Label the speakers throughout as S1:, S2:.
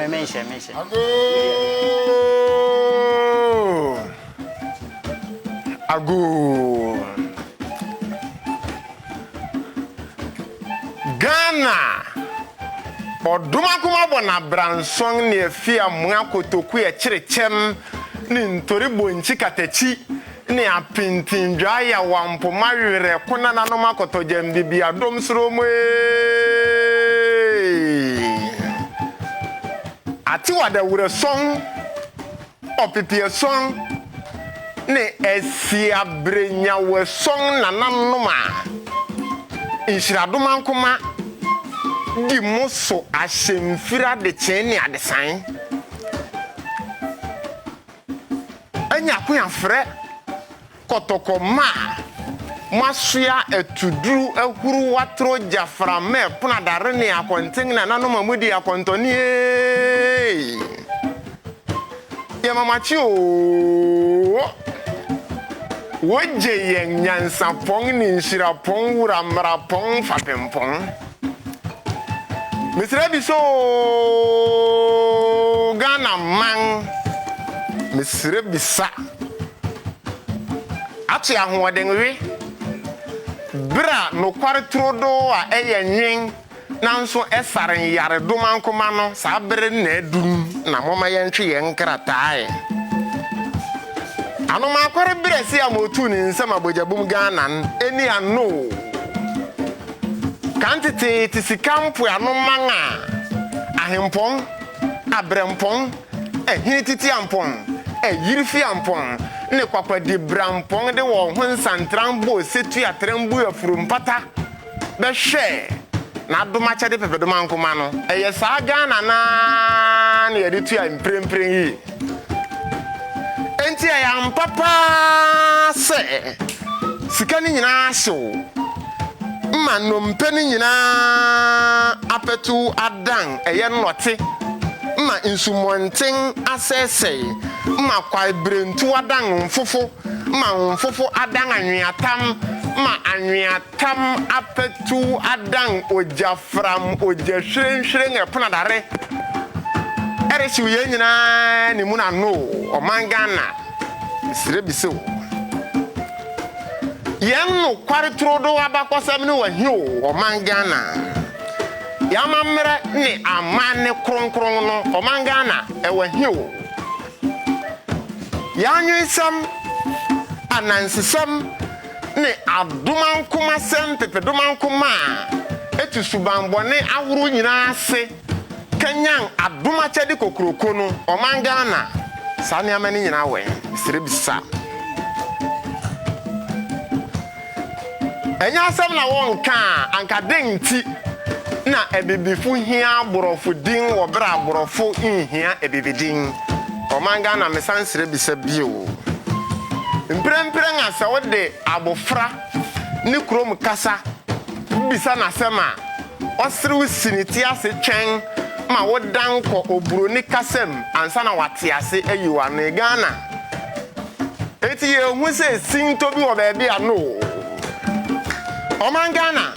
S1: mention.
S2: Ago. Ghana. Oduma kuma bona branson ne fia mua kotoku e chirechem ni ntori bonchi katechi ni apintindwa ya wampo mawere kuna nanom akotojem bibia dom sromo ati wada wure song opipie song ne esia brenya we song nananoma inshraduma kuma di muso asemfira de cheni adesan anya kwa frɛ kotoko masua etuduru ehuru watro jafra me puna dare ne akonten na nano mamudi akontoni ya mamachi o woje yen nyansa pong ni nsira pong wura mra pong fapempong Mr. Biso Ghana man Mr. Bisa Ati ahoden wi Bra no kwaretrodo a eyenwen nanso esaren yare domankoma no sa bere na edum na moma yentwe yenkratae Anoma kware bere si amotu ni nsema abojabum Ghana eni ano Kantite tisikampu anoman a ahempon abrempon hinititi ampon yirifi ampon ne kwakwadi brampon de wo honsantran bo setu atrembu afurumpata be hwe na adomacha de pepedoma nkoma no eye sa Ghana na ne yede tu imprempren yi enti ya ampapa se sika ni nyina hyew manompe ni nyina apetu adan eye note ma insumonten asese ma kwai brentu adan mfofo ma mfofo adan anwiatam ma anwiatam apetu adan ojafram ojahwenhwen epona dare eresi uye nyina ni muna no omangana sirebiso Yenu kwaretrodo abakosam ni wahio omangana Yamamre ni amane kronkron no omangana ewahio Yanwisam anansisam ni adumankuma sem pepedumankuma etu subambone ahuru nyina ase kanyan adumache de kokroko no omangana sani amani nyina we sirebisa Enya asem na wonka anka denti na ebibifu hia borofo din wo bra borofo nhia ebibidin omanga na mesansire bisa bio mprempren asa wode abofra ni krom kasa bisa na sema osrew siniti ase twen ma wodan ko oburo ni kasem ansa na wate ase ayiwa ne Ghana eti ye hu se sinto bi wo ba bia no Omangana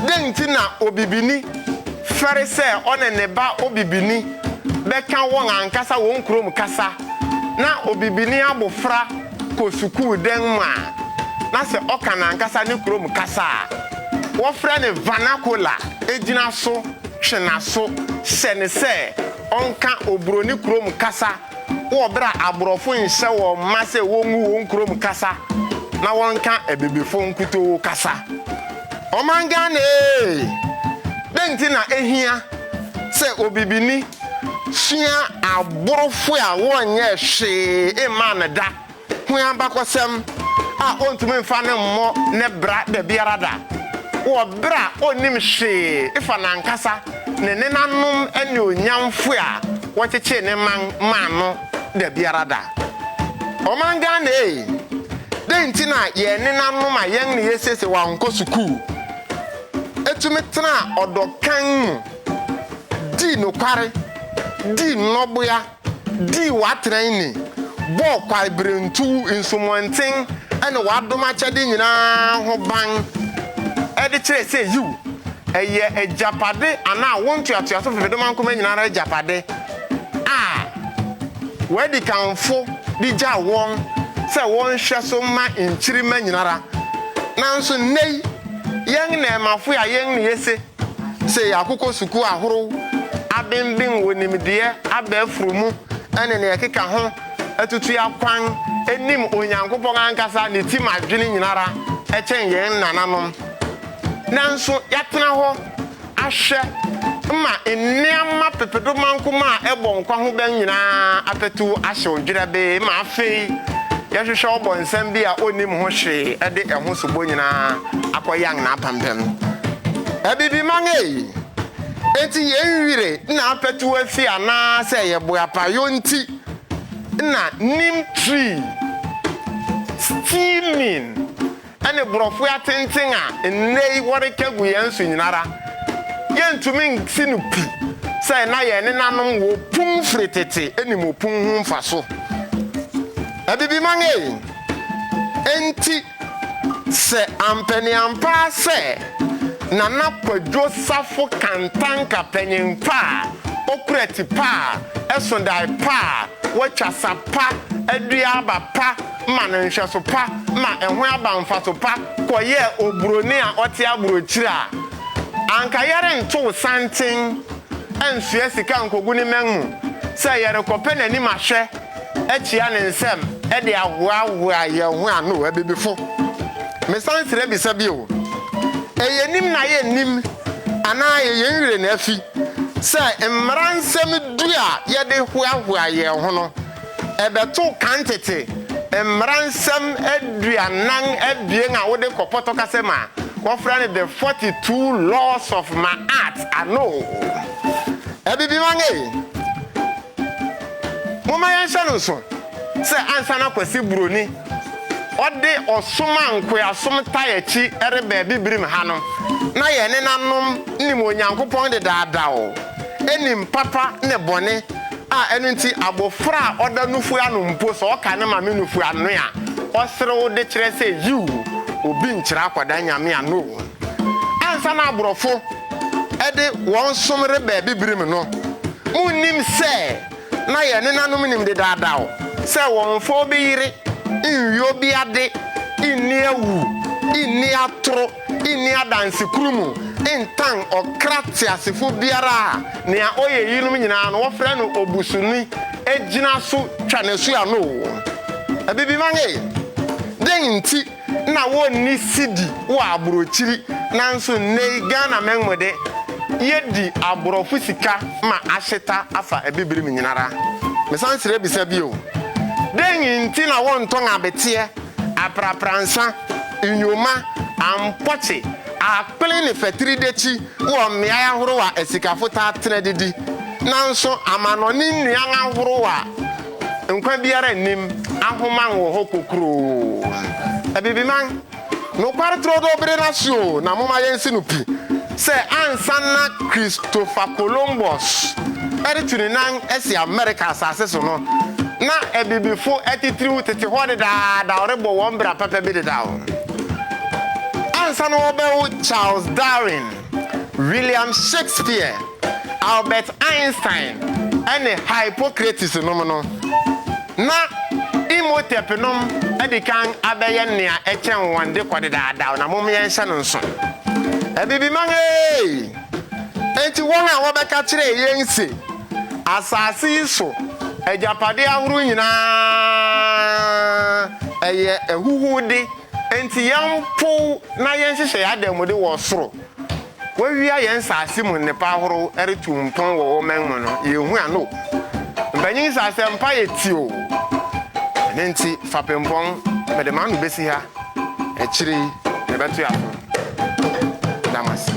S2: denti na obibini fere se onene ba obibini beka won ankasa won krom kasa na obibini abofra ko sukuu den ma na se okana ankasa ni krom kasa wo fere ne vernacular ejina so hwena so sene se onka oburo ni krom kasa wo bra aborofo nhye wo ma se wonwu won krom kasa na wonka ebebefo nkuto kasa Omangane denti na ehia se obibini sua aborofo a wonye hwe emaneda hua bakosem a ontumi mfa ne mmo ne bra de biarada wo bra onim hwe ifa na nkasa ne nenanom ene onyamfo a wocheche ne man no de biarada Omangane denti na ye nenanom a yen ne yesese wa nko sukuu etumetna odokan di no kware di noboya di watrani bo kwai brentu insumonten ene wadomacha de nyina ho ban ede kire se yu eye ejapade ana wontu atoaso fefedo mankoma nyina ra ejapade wadi kanfo di ja won se won hwe so ma nchiri ma nyinara nanso nei yen na mafo ya yen ne yese se yakoko suku ahoro abembin wonimde abafurumu ene ne yakeka ho atutu yakwan enim onyankopon ankasa ne tim adwene nyinara echen yen nananom nanso yatena ho ahwe ma enniama pepedo mankoma ebon kwa ho ban nyina apetu ahye odwira be ma afei yahwehwe obonsam bi a onim ho hwe ede eho sobo nyina akoyang na apampem ebibi mange enti yenwire na apetu afi ana se yeboa payonti na nim tree steaming ane brofo atenten a ennei wore kagu yensu nyinara yentumi sinupi say na ye ne nanom wo pum fretete enim opum hu mfaso abibi mange enti se ampeni ampa se nana kwadwo safo kantanka penyimpa okureti pa esondai pa wachasa pa adua ba pa mananhweso pa ma ehwe aba mfaso pa koye obroni a ote abrochira anka yare nto santen ansua sika nkogu ni menhu say yare kopena ni mahwe achia ne nsem e de ahoahoa ye ho ano abibifo me sansire bisa bio eyenim na yenim ana yenwire na afi say emransem dua ye de hoahoa ye ho no ebeto kantete emransem aduanan abien a wode kopoto kasema wofrane the 42 laws of my art ano ebibi mange mama yansha so se ansana kwasi broni ode osoma nkoyasom tayechi erebe bibirim hanom na ye ne nanom nim onyankopon de daadao enim papa ne bone a enunti abofra oda nufu anu mpo so oka ne ma menufu anu ya osrewo de kire se yiu obi nkyira akwada nyame ano ansa na abrofo ede won somre ba bibirim no munim se na ye ne nanom nim de daadao se won fo bi yire inyo bi ade inni ewu inni atro inni adanse kurumu intan okrati asefo biara ne a oye yinum nyina no wofra no obusuni ejina so twanesu ano abibi mange denti na wonni sidi wo abrochiri nanso nei Ghana menmode yedi abrofu sika ma ahyeta afa abibirim nyinara mesansire bisa bio denti na wonton abete aprapransa inyoma ampoche akpele ne fatiri dechi wo mmea ahoro wa esikafo ta tenedidi nanso amanoni nnuan ahoro wa nkwa biara nim ahoman wo hokokro abibiman no kwartro do bere nasio na moma yensi no pi se ansana Christopher Columbus erituninan esi America asase so no na ebibifo etitiri tete hode da orebo wombra papa bi da o ansana obewo Charles Darwin, William Shakespeare, Albert Einstein and Hippocrates no na imotepenom edikan abeyen nea echen wande kwade da na mom yenhye no nso ebibi mange enti won a wobeka kire yense asase so ejapade ahuru nyina eye ehuhude enti yampo na yenhye ya demode wo soro wawia yensase mu ne pa ahuru eretumpon wo menmu no yehu ano mbanyin sase mpa yetio nenti fapempon medemanu besi ha echiri ebetu ya damas